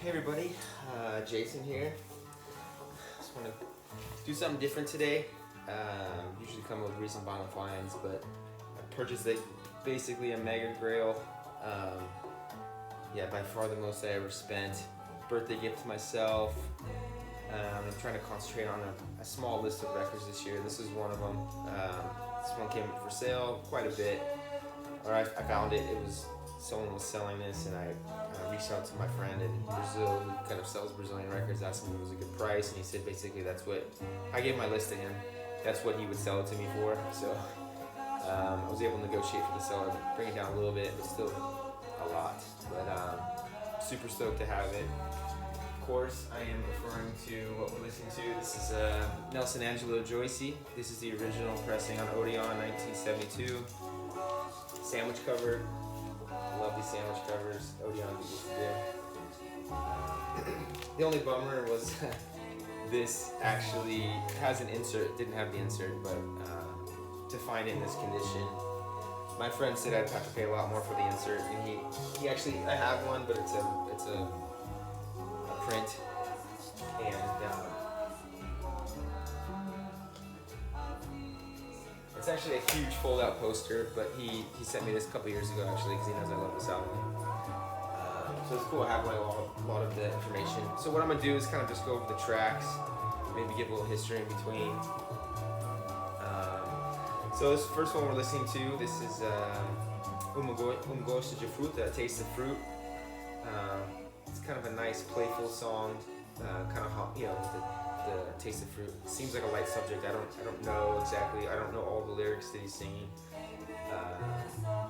Hey everybody, Jason here. Just want to do something different today. Usually come with recent bottom finds, but I purchased basically a mega grail. Yeah, by far the most I ever spent. Birthday gift to myself. I'm trying to concentrate on a small list of records this year. This is one of them. This one came for sale quite a bit. Or I found it. Someone was selling this, and I reached out to my friend in Brazil who kind of sells Brazilian records, asked him if it was a good price, and he said basically that's what, I gave my list to him, that's what he would sell it to me for. So I was able to negotiate for the seller, bring it down a little bit, but still a lot. But super stoked to have it. Of course, I am referring to what we're listening to. This is Nelson Angelo Joyce. This is the original pressing on Odeon 1972. Sandwich cover. Love these sandwich covers. Odeon used to do. The only bummer was this actually has an insert. Didn't have the insert, but to find it in this condition, my friend said I'd have to pay a lot more for the insert, and he actually, I have one, but it's a print, and it's actually a huge fold-out poster, but he sent me this a couple years ago actually because he knows I love this album. So it's cool. I have like a lot of the information. So what I'm gonna do is kind of just go over the tracks, maybe give a little history in between. So this first one we're listening to, this is Gosto de Fruta, a taste of fruit. It's kind of a nice, playful song, kind of hot, the taste of fruit. Seems like a light subject. I don't know exactly. I don't know all the lyrics that he's singing,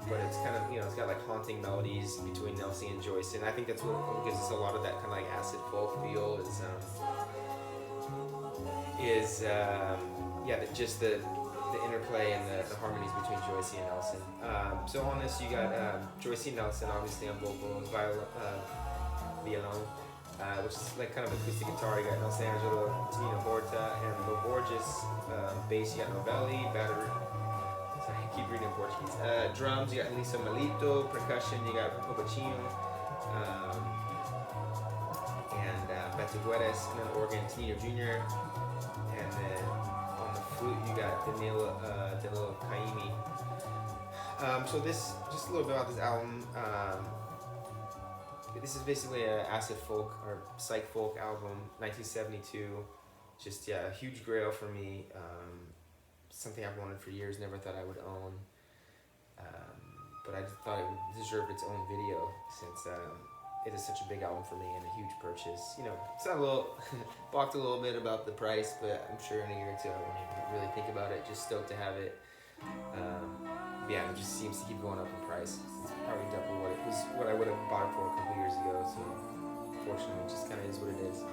but it's kind of, it's got like haunting melodies between Nelson and Joyce, and I think that's what gives us a lot of that kind of like acid folk feel. Just the interplay and the harmonies between Joyce and Nelson. So on this you got Joyce and Nelson obviously on vocals, violon. Which is like kind of acoustic guitar. You got Nelson Angelo, Tina Horta, and Lo Borges. Bass, you got Novelli, battery. Sorry, I keep reading in Portuguese. Drums, you got Lisa Melito. Percussion, you got Pobacino. And Beto Guedes, and then organ, Tonino Jr. And then on the flute, you got Danilo Caimi. So this, just a little bit about this album. This is basically an acid folk or psych folk album, 1972. Just, a huge grail for me. Something I've wanted for years, never thought I would own. But I just thought it would deserve its own video since it is such a big album for me and a huge purchase. It's not balked a little bit about the price, but I'm sure in a year or two I won't even really think about it. Just stoked to have it. It just seems to keep going up in price. It's probably double what I would have bought it for a couple years ago. So fortunately, it just kind of is what it is.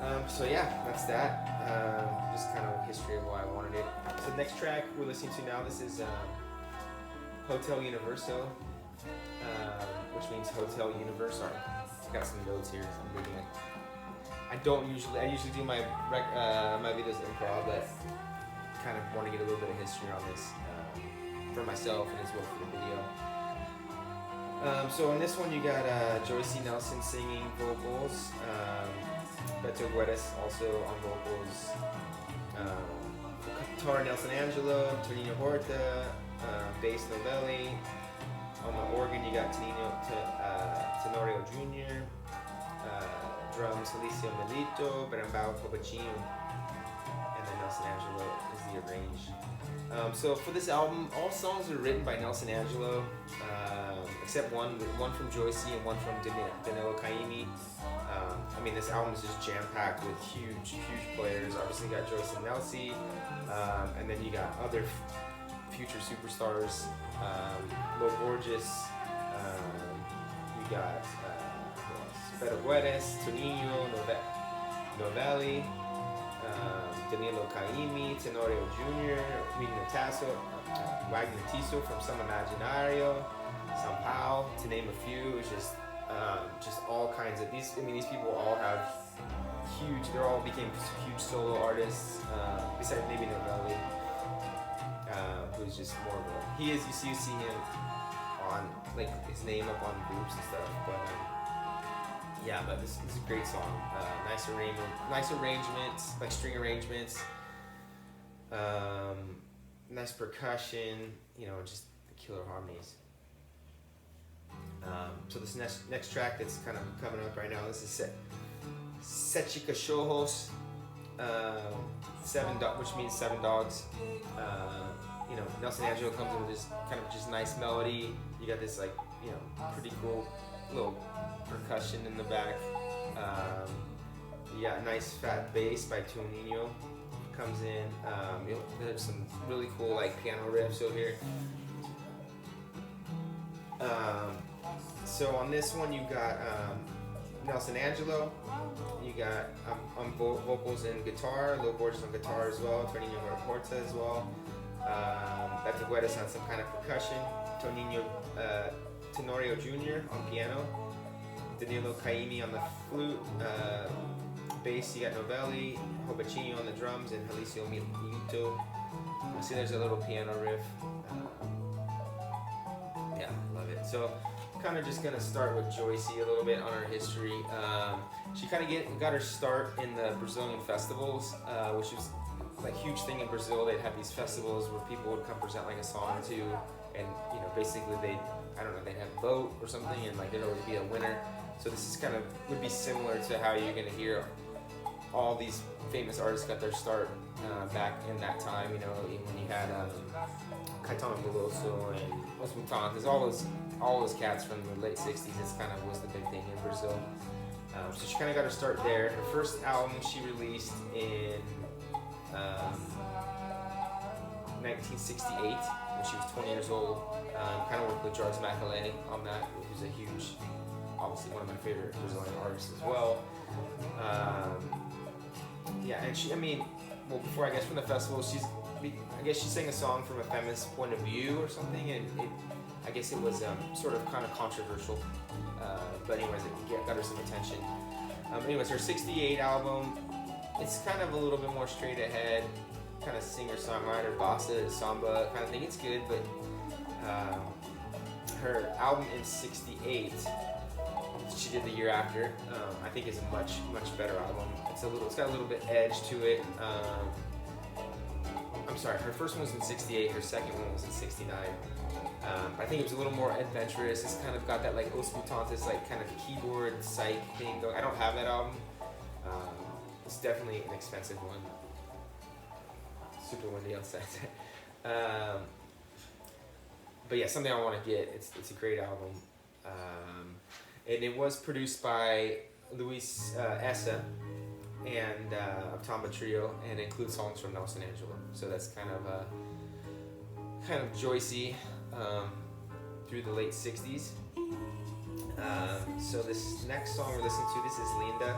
That's that. Just kind of a history of why I wanted it. So the next track we're listening to now, this is Hotel Universo, which means Hotel Universe. Sorry, I've got some notes here. I'm reading it. I usually do my videos improv, but kind of want to get a little bit of history on this for myself and as well for the video. So in this one you got Joyce Nelson singing vocals, Beto Guedes also on vocals, guitar Nelson Angelo, Tonino Horta, bass Novelli. On the organ you got Tenorio Jr., drums Alicia Melito, Brambao Pobacino, and then Nelson Angelo is the arrange. So for this album, all songs are written by Nelson Angelo, except one from Joyce and one from Danilo Caimi. This album is just jam-packed with huge players. Obviously, you got Joyce and Nelson, and then you got other future superstars. Lo Borges, you got Beto Guedes, Tonino, Novelli, Danilo Caimi, Tenorio Jr., Wagner Tiso from Some Imaginario, São Paulo, to name a few. It's just all kinds of these. These people all have huge. They all became huge solo artists. Besides maybe Novelli, who's just more of a. You see him on like his name up on groups and stuff, but Yeah, but this is a great song. Nice arrangements, like string arrangements. Nice percussion. You know, just killer harmonies. So this next track that's kind of coming up right now. This is Sechika Shohos, which means 7 dogs. You know, Nelson Angelo comes in with this kind of just nice melody. You got this like, you know, pretty cool little percussion in the back. You got a nice fat bass by Tonino comes in. There's some really cool like piano riffs over here. So on this one you got Nelson Angelo. You got vocals and guitar, Lil Borges on guitar as well, Tonino Porta as well. Beto Guedes on some kind of percussion, Tenorio Jr. on piano, Danilo Caimi on the flute, bass you got Novelli, Hobachini on the drums, and Jalisio Milito. You see there's a little piano riff. Yeah, love it. So kind of just gonna start with Joyce a little bit on her history. She kind of got her start in the Brazilian festivals, which was like a huge thing in Brazil. They'd have these festivals where people would come present like a song or two, and you know, basically they'd have a vote or something, and like there'd always be a winner. So this is would be similar to how you're gonna hear all these famous artists got their start back in that time. You know, when you had Caetano Veloso and Os Mutantes, all those cats from the late '60s. This kind of was the big thing in Brazil. So she kind of got her start there. Her first album she released in 1968 when she was 20 years old. Kind of worked with George Macaulay on that, who's a huge, obviously one of my favorite Brazilian artists as well. Yeah, and before I guess from the festival, I guess she sang a song from a feminist point of view or something, and I guess it was sort of kind of controversial. But anyways, it got her some attention. Anyways, her 68 album, it's kind of a little bit more straight ahead, kind of singer-songwriter, bossa, samba kind of thing. It's good, but her album in 68, she did the year after, I think is a much better album. It's got a little bit edge to it. I'm sorry, her first one was in 68, her second one was in 69. I think it was a little more adventurous. It's kind of got that like Os Mutantes like kind of keyboard psych thing going. I don't have that album. It's definitely an expensive one. Super windy outside. But yeah, something I want to get. It's a great album. And it was produced by Luisessa and Tamba Trio, and includes songs from Nelson Angelo. So that's kind of Joycey through the late 60s. So this next song we're listening to, this is Linda.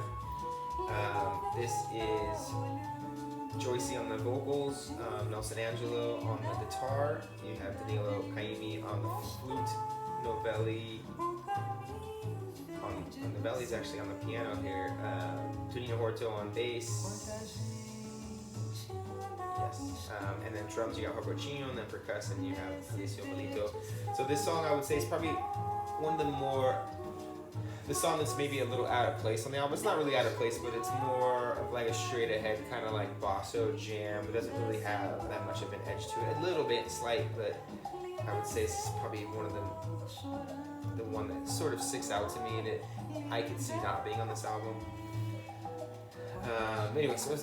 This is Joycey on the vocals, Nelson Angelo on the guitar. You have Danilo Caimi on the flute, Novelli. Novelli's actually on the piano here. Tonino Horto on bass. Yes. And then drums, you got Hobachino, and then percussion, you have Jalisio Milito. So this song, I would say, is probably one of the song that's maybe a little out of place on the album. It's not really out of place, but it's more of like a straight ahead kind of like bosso jam. It doesn't really have that much of an edge to it. A little bit slight, but I would say it's probably one of the one that sort of sticks out to me, and I could see not being on this album. Anyway, so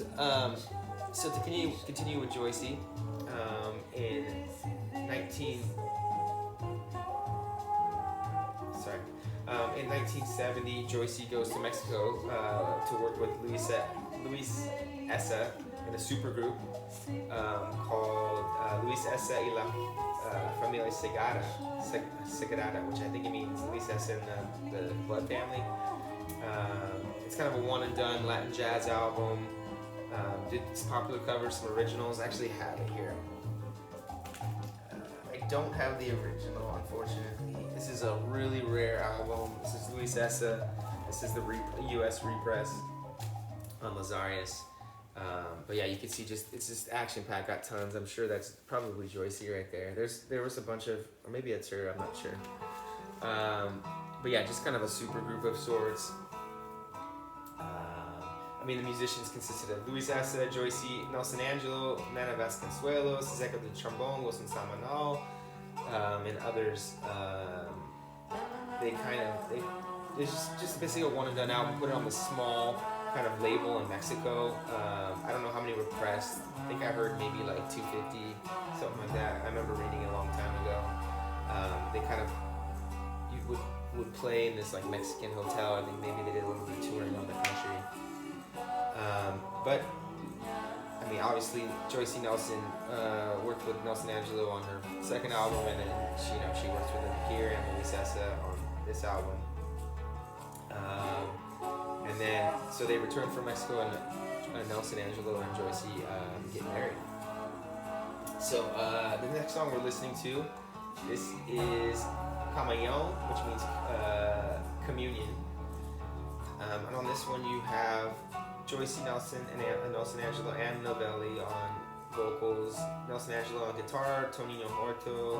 to continue with Joycey, in 1970, Joycey goes to Mexico to work with Luisessa in a supergroup called Luisessa y la Familia Segarra, which I think it means Luisessa and the Blood Family. It's kind of a one and done Latin jazz album. Did some popular covers, some originals. I actually have it here. I don't have the original, unfortunately. This is a really rare album. This is Luisessa. This is the U.S. repress on Lazarius. But yeah, you can see it's just action packed. Got tons. I'm sure that's probably Joycey right there. There was a bunch of, or maybe it's her. I'm not sure. But yeah, just kind of a super group of sorts. I mean, the musicians consisted of Luisessa, Joyce, Nelson Angelo, Nana Vasconcelos, Zeca de Trombone, Wilson Samanal, and others. It's just basically a one and done album. Put it on the small kind of label in Mexico. I don't know how many were pressed. I think I heard maybe like 250, something like that. I remember reading it a long time ago. They kind of would play in this like Mexican hotel. I think maybe they did a little bit of touring around the country. But I mean, obviously Joyce Nelson worked with Nelson Angelo on her second album, and then she worked with him here and Luisessa on this album. And then so they returned from Mexico, and Nelson Angelo and Joyce get married. So the next song we're listening to, this is Comunión, which means communion. And on this one you have Joyce Nelson and Nelson Angelo and Novelli on vocals, Nelson Angelo on guitar, Tonino Amorto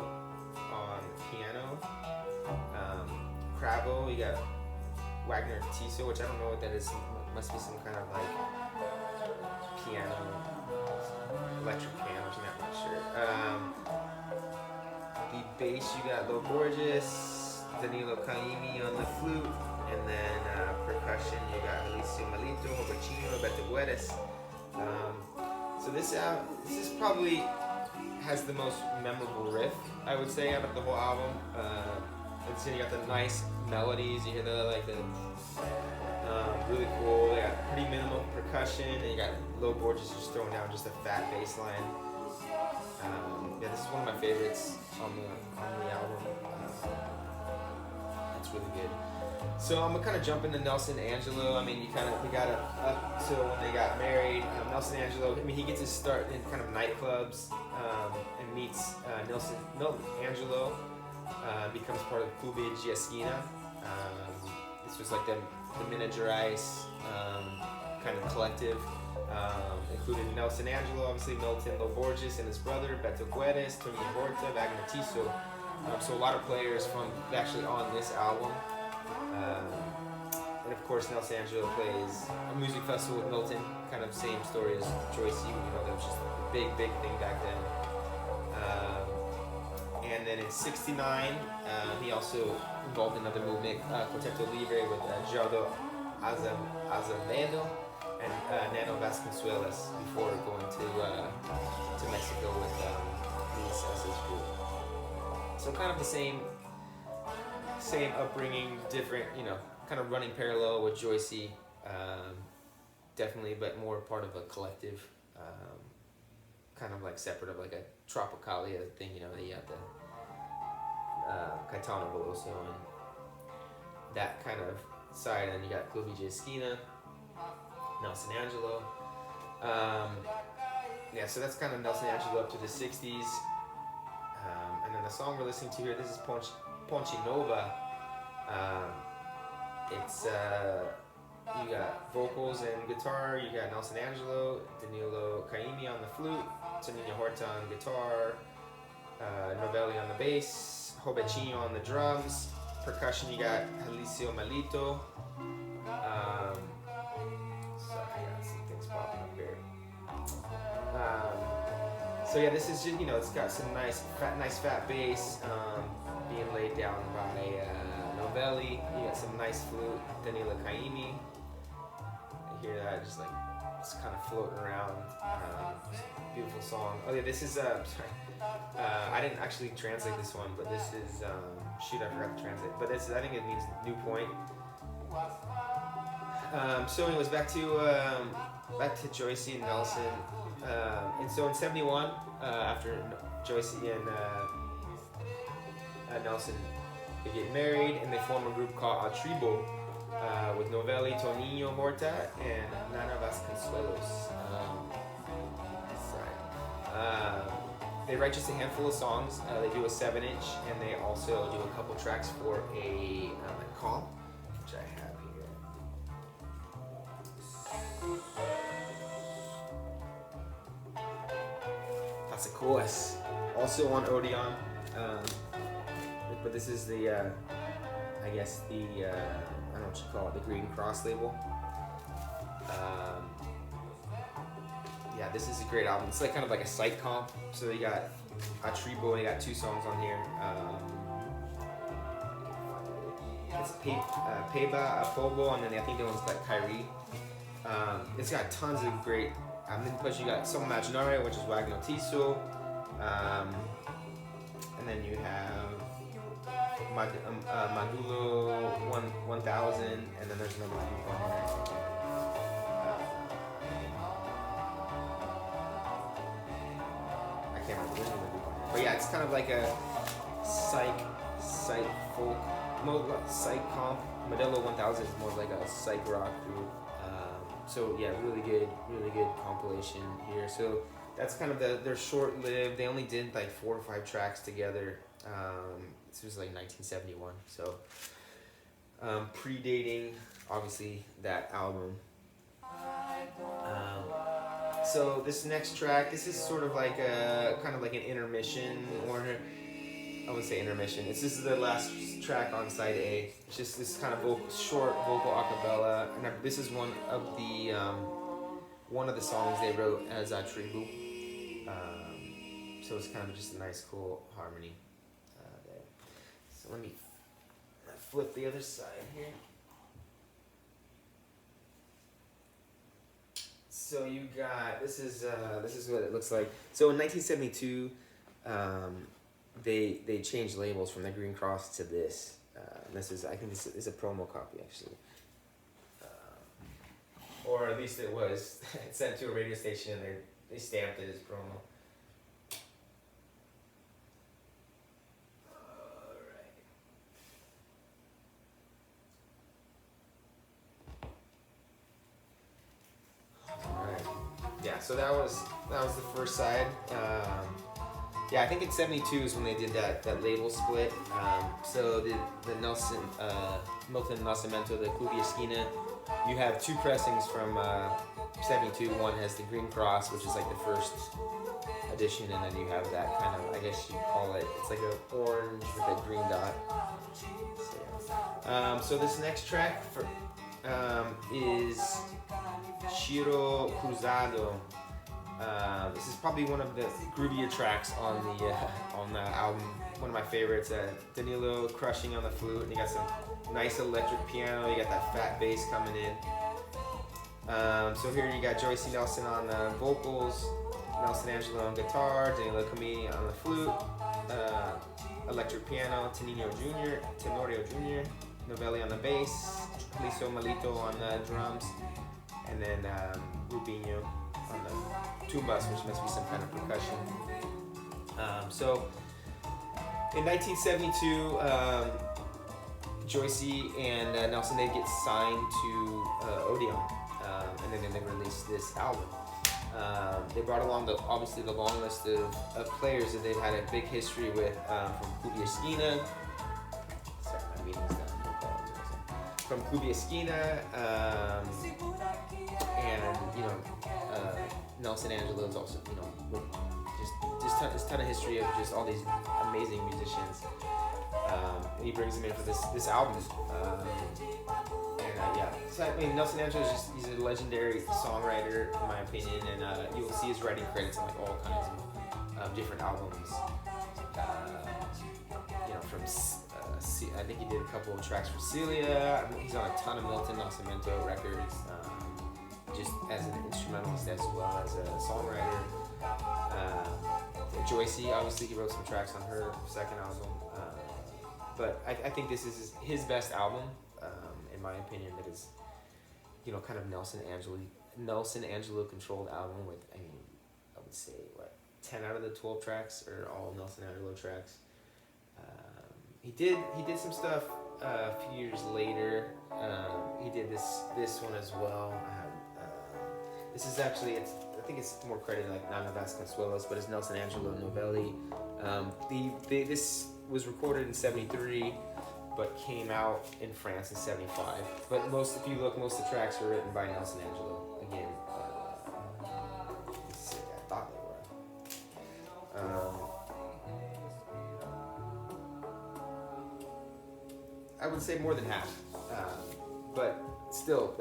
on piano, Crabble, you got Wagner Tiso, which I don't know what that is, must be some kind of like piano, electric piano, I'm not sure. The bass, you got Lo Borges, Danilo Caimi on the flute, and then percussion, you got Alicio Malito, Bacino, Beto Guedes. So this is probably has the most memorable riff, I would say, out of the whole album. And so you got the nice melodies, you hear the really cool. They got pretty minimal percussion, and you got Lo Borges just throwing down just a fat bass line. Yeah, this is one of my favorites on the album. It's really good. So I'm gonna kind of jump into Nelson Angelo. I mean, we got up till when they got married. Nelson Angelo, I mean, he gets his start in kind of nightclubs and meets Nelson Angelo. Becomes part of Clube de Esquina. This was like the miniaturized kind of collective, including Nelson Angelo, obviously Milton Lo Borges and his brother, Beto Guedes, Tony Horta, Wagner Tiso. So a lot of players from actually on this album. And of course Nelson Angelo plays a music festival with Milton, kind of same story as Joyce, that was just a big thing back then. And then in '69, he also involved in another movement, Quarteto Libre, with Gerardo Azevedo and Nano Vasconcelos before going to Mexico with Luisessa's group. So kind of the same upbringing, different, kind of running parallel with Joyce, definitely, but more part of a collective, kind of like separate of like a Tropicalia thing, that you have the Caetano Veloso and that kind of side, and you got Clube de Esquina, Nelson Angelo. Yeah, so that's kind of Nelson Angelo up to the 60s. And then the song we're listening to here, this is Ponte Nova. It's you got vocals and guitar, you got Nelson Angelo, Danilo Caimi on the flute, Tonino Horta on guitar, Novelli on the bass, Hobecino on the drums, percussion you got Alicio Malito. Sorry, I got some things popping up here. So yeah, this is just, it's got some nice fat bass being laid down by Novelli. You got some nice flute, Danilo Caimi. You hear that just kind of floating around. Beautiful song. Oh yeah, this is I didn't actually translate this one, but this is shoot, I forgot to translate. But this I think it means new point. So anyways, back to Joyce and Nelson. And so in '71, after Joyce and Nelson, they get married and they form a group called A Tribo with Novelli, Tonino Horta, and Nana Vasconcelos. They write just a handful of songs. They do a 7-inch, and they also do a couple tracks for a comp, which I have here. That's a course. Also on Odeon, but this is the, I guess the, I don't know what you call it, the Green Cross label. Yeah, this is a great album. It's like kind of like a site comp. So you got a Tribo, you got 2 songs on here. It's Peba, Apobo, and then I think the one's like Kyrie. It's got tons of great. Then plus you got Some Imaginare, which is Wag Notiso. And then you have Madulo 1000, and then there's another one here. I can't remember. But yeah, it's kind of like a psych folk, psych comp. Modelo 1000 is more like a psych rock group. So yeah, really good compilation here. So that's kind of they're short-lived. They only did like 4 or 5 tracks together. This was like 1971. So predating obviously that album. So this next track, this is sort of like a kind of like an intermission, or I wouldn't say intermission. This is the last track on side A. It's just this kind of short vocal acapella, and this is one of the songs they wrote as a tribu. So it's kind of just a nice, cool harmony there. So let me flip the other side here. So you got this is what it looks like. So in 1972, they changed labels from the Green Cross to this. This is, I think this is a promo copy actually, or at least it was. It sent to a radio station and they stamped it as promo. Yeah, so that was the first side. Yeah, I think in '72 is when they did that label split. So the Milton Nascimento, the Club Esquina, you have 2 pressings from '72. One has the Green Cross, which is like the first edition, and then you have that kind of, I guess you'd call it, it's like an orange with a green dot. So this next track is Chiro Cruzado. This is probably one of the groovier tracks on the album. One of my favorites. Danilo crushing on the flute, and you got some nice electric piano. You got that fat bass coming in. So here you got Joyce Nelson on the vocals, Nelson Angelo on guitar, Danilo Comini on the flute, electric piano, Tenorio Jr., Novelli on the bass, Liso Malito on the drums, and then Rubinho on the tumbas, which must be some kind of percussion. So in 1972, Joyce and Nelson, they get signed to Odeon, and then they released this album. They brought along obviously the long list of players that they've had a big history with, from Club Esquina. Sorry, my meeting's done. From Club Esquina, and Nelson Angelo is also, just ton of history of just all these amazing musicians. And he brings them in for this album. Yeah, so I mean, Nelson Angelo he's a legendary songwriter in my opinion, and you will see his writing credits on like all kinds of different albums. From I think he did a couple of tracks for Celia. He's on a ton of Milton Nascimento records, just as an instrumentalist as well as a songwriter. Joyce, obviously, he wrote some tracks on her second album. But I think this is his best album, in my opinion. That is, kind of Nelson Angelo controlled album with, I would say 10 out of the 12 tracks are all Nelson Angelo tracks. He did some stuff a few years later. He did this one as well. This is actually, I think it's more credited like Nana Vasconcelos, but it's Nelson Angelo Novelli. This was recorded in '73, but came out in France in '75. But if you look, most of the tracks were written by Nelson Angelo. Again, let's see, I thought they were. I would say more than half. but still,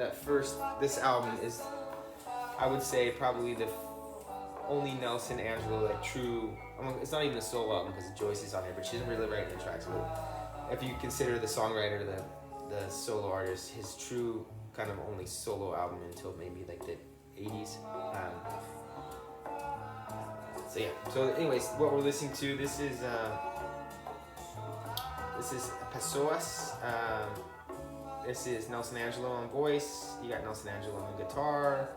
this album is, I would say, probably the only Nelson Angelo like true. It's not even a solo album because Joyce is on here, but she doesn't really write any tracks. But if you consider the songwriter the solo artist, his true kind of only solo album until maybe like the 80s. So yeah. So anyways, what we're listening to, this is Pessoas. This is Nelson Angelo on voice. You got Nelson Angelo on the guitar.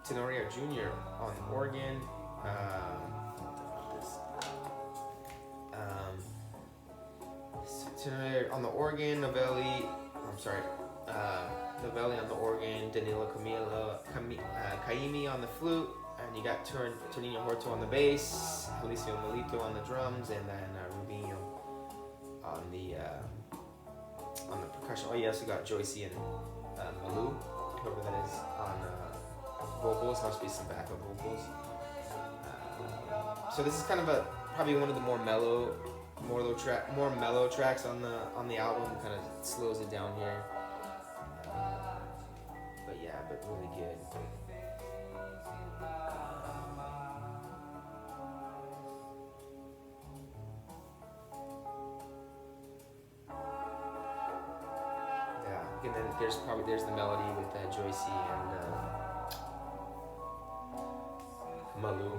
Tenorio Jr. on organ. Tenorio on the organ. Novelli. Novelli on the organ. Danilo Caimi on the flute. And you got Tonino Horto on the bass. Alicio Melito on the drums, and then Rubinho on the percussion. Oh, you also got Joyce and Malou, whoever that is, on vocals. Must be some backup vocals. So this is kind of probably one of the more mellow tracks on the album. Kind of slows it down here. But really good. And then there's the melody with Joyce and Malou.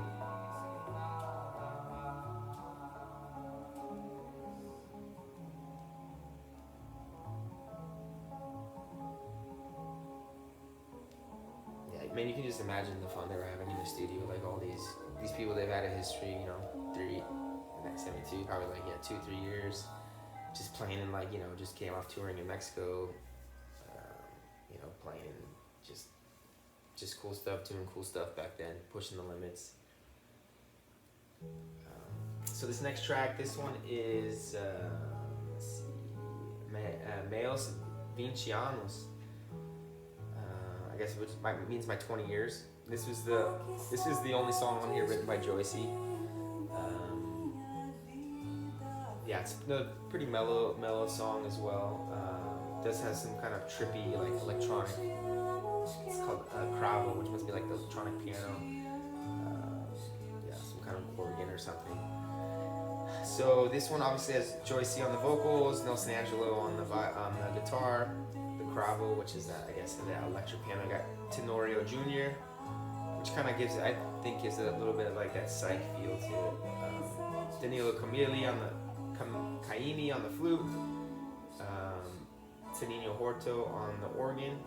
Yeah, man, you can just imagine the fun they were having in the studio. Like all these people, they've had a history, 72, probably 2-3 years, just playing and just came off touring in Mexico. Playing just cool stuff, doing cool stuff back then, pushing the limits. So this next track, this one is Meus 20 anos. I guess which means my 20 years. This is the only song on here written by Joyce. Yeah, it's a pretty mellow song as well. Does have some kind of trippy electronic. It's called Crabble, which must be like the electronic piano. Some kind of organ or something. So this one obviously has Joyce on the vocals, Nelson Angelo on the guitar, the Crabble, which is I guess the electric piano. Got Tenorio Jr., which kind of gives it a little bit of that psych feel to it. Danilo Caimi on the flute. Tonino Horto on the organ,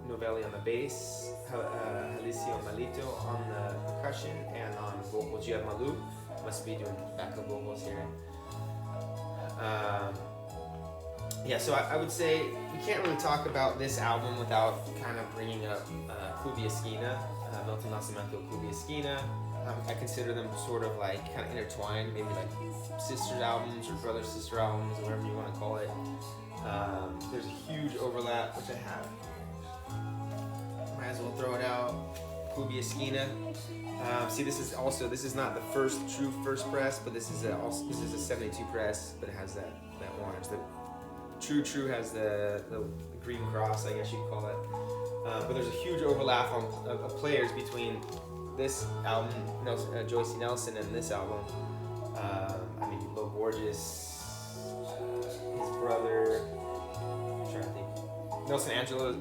Novelli on the bass, Alicio Melito on the percussion, and on vocals you have Malou. Must be doing backup vocals here. So I would say we can't really talk about this album without kind of bringing up Clube Esquina, Milton Nascimento, Clube Esquina. I consider them sort of kind of intertwined, maybe sister albums or brother sister albums, or whatever you want to call it. There's a huge overlap, which I have. Might as well throw it out. Clube Esquina. This is not the first press, but this is a 72 press, but it has that orange. The True has the green cross, I guess you'd call it. But there's a huge overlap of players between this album, Joyce Nelson, and this album. Lo Borges, his brother. I'm trying to think. Nelson Angelo.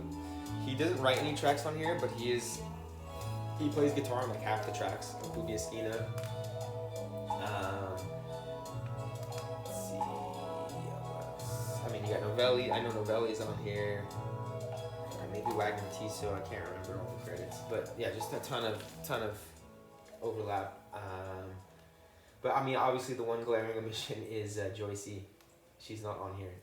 He doesn't write any tracks on here, but he plays guitar on half the tracks of Clube Esquina. Let's see. You got Novelli. I know Novelli is on here. Maybe Wagner Tiso. I can't remember all the credits, but yeah, just a ton of overlap. But obviously the one glaring omission is Joyce. She's not on here.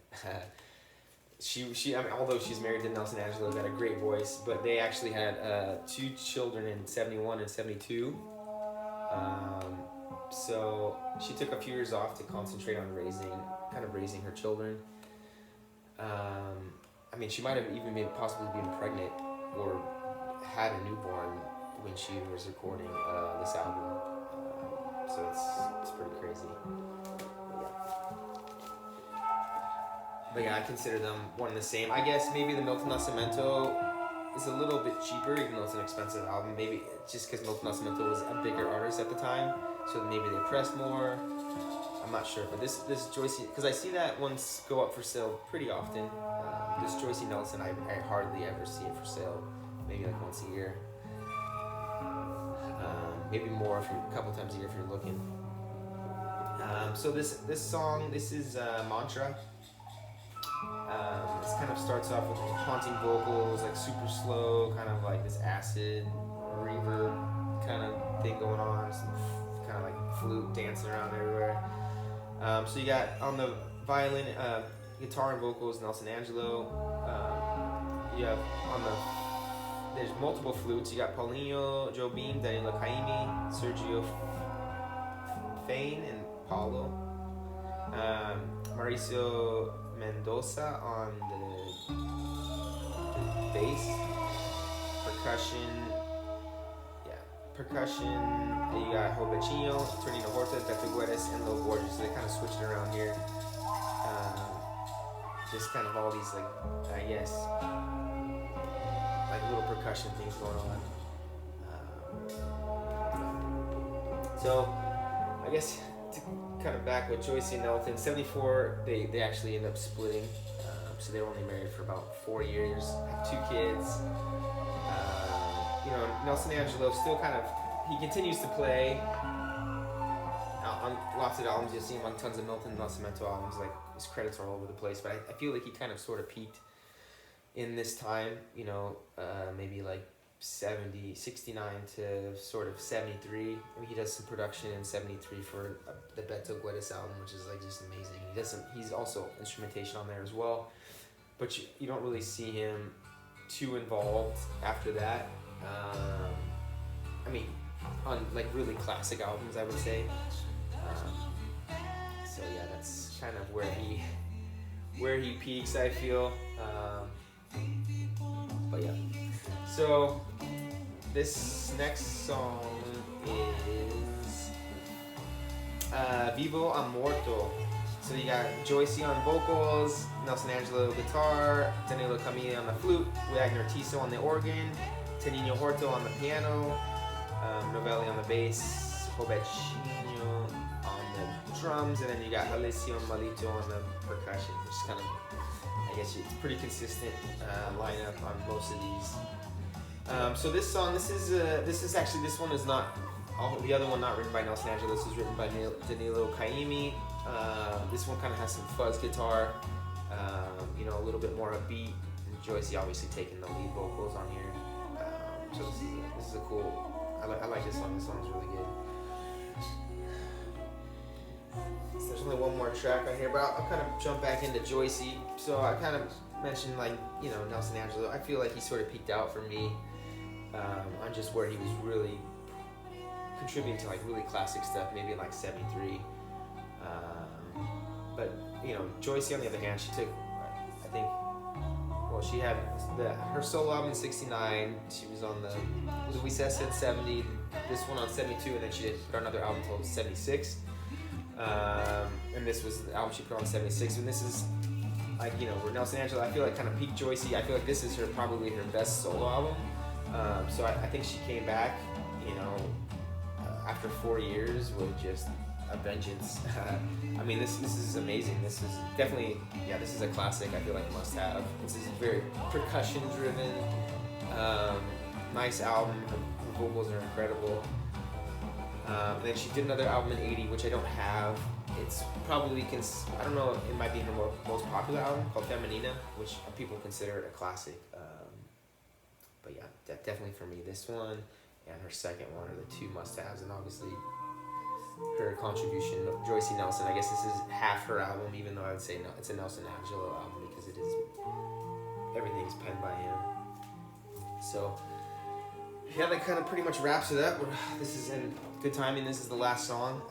She although she's married to Nelson Angelo, got a great voice, but they actually had 2 children in 71 and 72. So she took a few years off to concentrate on raising her children. She might have even possibly been pregnant or had a newborn when she was recording this album. So it's pretty crazy. But yeah, I consider them one and the same. I guess maybe the Milton Nascimento is a little bit cheaper, even though it's an expensive album. Maybe just because Milton Nascimento was a bigger artist at the time, so maybe they pressed more. I'm not sure, but this Joyce, because I see that ones go up for sale pretty often. This Joyce Nelson, I hardly ever see it for sale. Maybe like once a year. Maybe more if you're a couple times a year if you're looking. So this song, this is Mantra. This kind of starts off with haunting vocals, like super slow, kind of like this acid reverb kind of thing going on, some kind of like flute dancing around everywhere. So you got on the violin, guitar and vocals, Nelson Angelo. You have on there's multiple flutes. You got Paulinho, Jobim, Danilo Caymmi, Sergio Fain, and Paulo. Mauricio Mendoza on the bass, percussion. You got Robechinho, Tonino Horta, Beto Guedes, and Lil Borges. So they kind of switched it around here. Just kind of all these, like, I guess, like little percussion things going on. So I guess to kind of back with Joyce and Nelson, 74, they actually end up splitting. So they were only married for about 4 years, have 2 kids. Nelson Angelo still kind of, he continues to play on lots of albums. You'll see him on tons of Milton Nascimento albums, like his credits are all over the place, but I feel like he kind of sort of peaked in this time, maybe like 69 to sort of 73. I mean, he does some production in 73 for the Beto Guedes album, which is like just amazing. He's also instrumentation on there as well, but you don't really see him too involved after that. I mean, on like really classic albums, I would say. So yeah, that's kind of where he peaks, I feel. But yeah. So this next song is Vivo Amorto. So you got Joyce on vocals, Nelson Angelo guitar, Danilo Caymmi on the flute, Wagner Tiso on the organ, Tonino Horto on the piano, Novelli on the bass, Robechinho on the drums, and then you got Alessio Malito on the percussion, which is kind of, I guess it's pretty consistent lineup on most of these. So this song, this is actually, this one is not, the other one not written by Nelson Angelo, this is written by Danilo Caymmi. This one kind of has some fuzz guitar, a little bit more upbeat. And Joyce obviously taking the lead vocals on here. So this is a cool, I like this song. This song's really good. So there's only one more track on here, but I'll kind of jump back into Joyce. So I kind of mentioned, like, Nelson Angelo. I feel like he sort of peaked out for me on just where he was really contributing to like really classic stuff, maybe in like 73. But Joyce, on the other hand, she took, I think, she had her solo album in 69. She was on the Luisessa in 70. This one on 72, and then she did put another album until 76. And this was the album she put on 76. And this is like where Nelson Angelo, I feel like kind of peaked Joyce. I feel like this is probably her best solo album. So I think she came back, after 4 years with just a vengeance. I mean, this is amazing. This is definitely, this is a classic. I feel like must have. This is very percussion driven, nice album. Her vocals are incredible. And then she did another album in 80, which I don't have. It's probably, I don't know, it might be her most popular album called Feminina, which people consider a classic. But yeah, definitely for me, this one and her second one are the two must-haves, and obviously her contribution, Joyce Nelson. I guess this is half her album, even though I would say no, it's a Nelson Angelo album because everything is penned by him. So yeah, that kind of pretty much wraps it up. This is in good timing. This is the last song.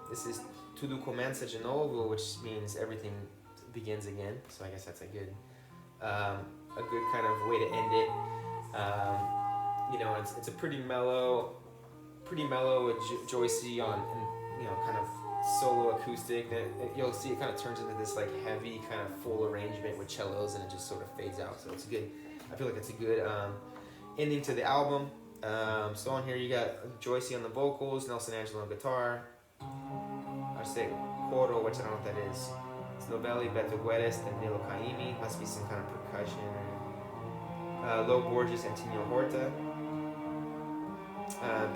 This is Todo Comenza de novo, which means everything begins again. So I guess that's a good kind of way to end it. It's a pretty mellow with Joyce on, and kind of solo acoustic. Then you'll see it kind of turns into this like heavy kind of full arrangement with cellos, and it just sort of fades out. So it's a good. I feel like it's a good ending to the album. So on here you got Joyce on the vocals, Nelson Angelo on guitar. I say coro, which I don't know what that is. It's Novelli, Beto Guedes, Danilo Caimi. Must be some kind of percussion. Lo Borges and Tino Horta.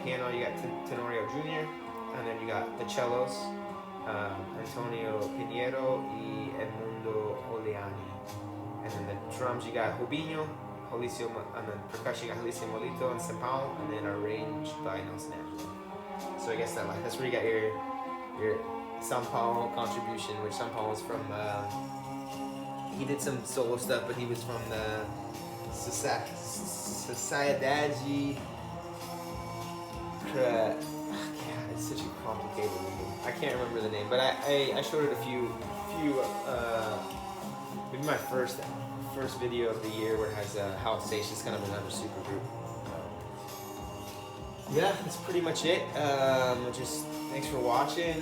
Piano, you got Tenorio Jr. And then you got the cellos, Antonio Pinheiro y Edmundo Oleani. And then the drums, you got Robinho, Jalisio, and then percussion, you got Jalisio Molito and São Paulo, and then arranged by Nelson Angelo. So I guess that's where you got your São Paulo contribution, which São Paulo is from. He did some solo stuff, but he was from the Sociedade. It's such a complicated name. I can't remember the name, but I showed it a few maybe my first video of the year where it has How Station's kind of another super group. Yeah, that's pretty much it. Just thanks for watching.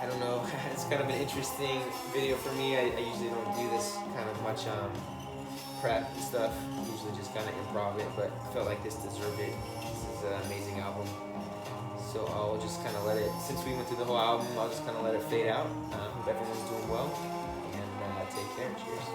I don't know, it's kind of an interesting video for me. I usually don't do this kind of much prep stuff. I usually just kind of improv it, but I felt like this deserved it. This is an amazing album. So I'll just kind of let it, since we went through the whole album, I'll just kind of let it fade out. Hope everyone's doing well, and take care. Cheers.